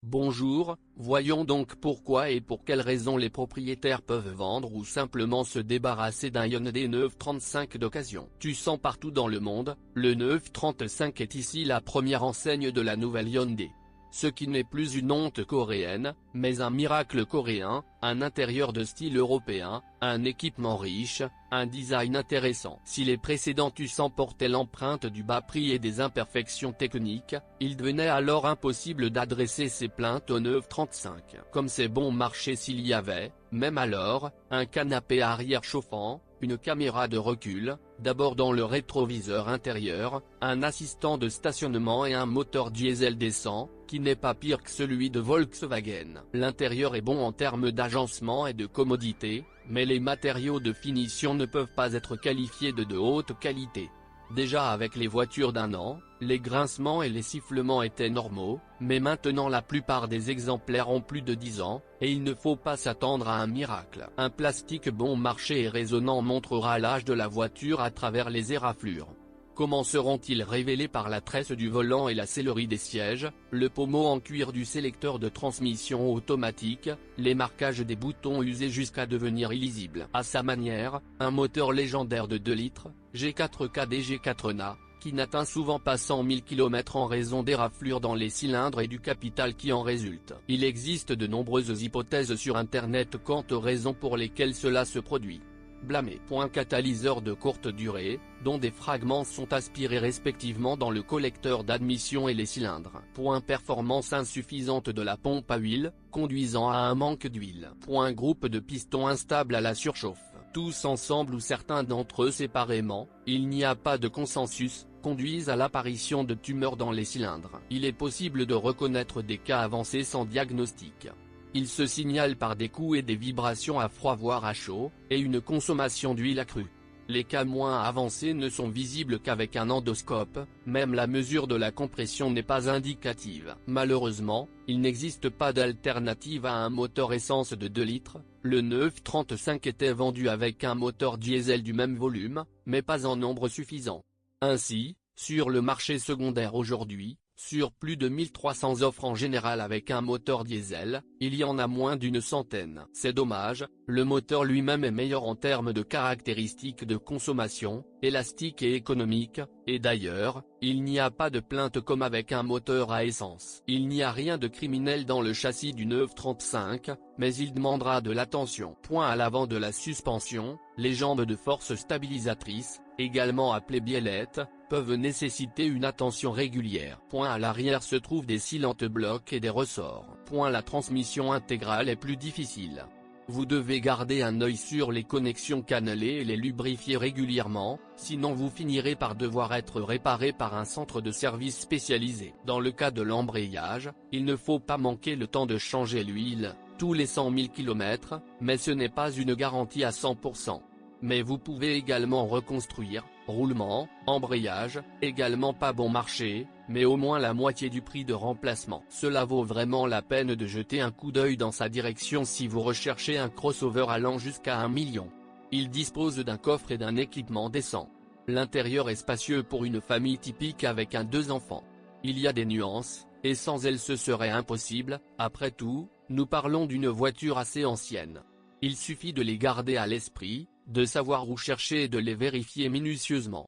Bonjour, voyons donc pourquoi et pour quelles raisons les propriétaires peuvent vendre ou simplement se débarrasser d'un Hyundai 935 d'occasion. Tucson partout dans le monde, le 935 est ici la première enseigne de la nouvelle Hyundai. Ce qui n'est plus une honte coréenne, mais un miracle coréen, un intérieur de style européen, un équipement riche, un design intéressant. Si les précédents Tucson portaient l'empreinte du bas prix et des imperfections techniques, il devenait alors impossible d'adresser ses plaintes au 935. Comme c'est bon marché s'il y avait, même alors, un canapé arrière chauffant, une caméra de recul, d'abord dans le rétroviseur intérieur, un assistant de stationnement et un moteur diesel décent, qui n'est pas pire que celui de Volkswagen. L'intérieur est bon en termes d'agencement et de commodité, mais les matériaux de finition ne peuvent pas être qualifiés de haute qualité. Déjà avec les voitures d'un an, les grincements et les sifflements étaient normaux, mais maintenant la plupart des exemplaires ont plus de 10 ans, et il ne faut pas s'attendre à un miracle. Un plastique bon marché et résonnant montrera l'âge de la voiture à travers les éraflures. Comment seront-ils révélés par la tresse du volant et la sellerie des sièges, le pommeau en cuir du sélecteur de transmission automatique, les marquages des boutons usés jusqu'à devenir illisibles. À sa manière, un moteur légendaire de 2 litres, G4K DG4NA, qui n'atteint souvent pas 100 000 km en raison d'éraflures dans les cylindres et du capital qui en résulte. Il existe de nombreuses hypothèses sur Internet quant aux raisons pour lesquelles cela se produit. Blâmer. Catalyseur de courte durée, dont des fragments sont aspirés respectivement dans le collecteur d'admission et les cylindres. Performance insuffisante de la pompe à huile, conduisant à un manque d'huile. Groupe de pistons instable à la surchauffe. Tous ensemble ou certains d'entre eux séparément, il n'y a pas de consensus, conduisent à l'apparition de tumeurs dans les cylindres. Il est possible de reconnaître des cas avancés sans diagnostic. Il se signale par des coups et des vibrations à froid voire à chaud, et une consommation d'huile accrue. Les cas moins avancés ne sont visibles qu'avec un endoscope, même la mesure de la compression n'est pas indicative. Malheureusement, il n'existe pas d'alternative à un moteur essence de 2 litres, le 935 était vendu avec un moteur diesel du même volume, mais pas en nombre suffisant. Ainsi, sur le marché secondaire aujourd'hui, sur plus de 1300 offres en général avec un moteur diesel, il y en a moins d'une centaine. C'est dommage, le moteur lui-même est meilleur en termes de caractéristiques de consommation, élastique et économique, et d'ailleurs, il n'y a pas de plainte comme avec un moteur à essence. Il n'y a rien de criminel dans le châssis du 935, mais il demandera de l'attention. À l'avant de la suspension, les jambes de force stabilisatrices, également appelées biellettes, peuvent nécessiter une attention régulière. À l'arrière se trouvent des cylindres blocs et des ressorts. La transmission intégrale est plus difficile. Vous devez garder un œil sur les connexions cannelées et les lubrifier régulièrement, sinon vous finirez par devoir être réparé par un centre de service spécialisé. Dans le cas de l'embrayage, il ne faut pas manquer le temps de changer l'huile, tous les 100 000 km, mais ce n'est pas une garantie à 100%. Mais vous pouvez également reconstruire, roulement, embrayage, également pas bon marché, mais au moins la moitié du prix de remplacement. Cela vaut vraiment la peine de jeter un coup d'œil dans sa direction si vous recherchez un crossover allant jusqu'à 1 million. Il dispose d'un coffre et d'un équipement décent. L'intérieur est spacieux pour une famille typique avec 2 enfants. Il y a des nuances, et sans elles ce serait impossible, après tout, nous parlons d'une voiture assez ancienne. Il suffit de les garder à l'esprit, de savoir où chercher et de les vérifier minutieusement.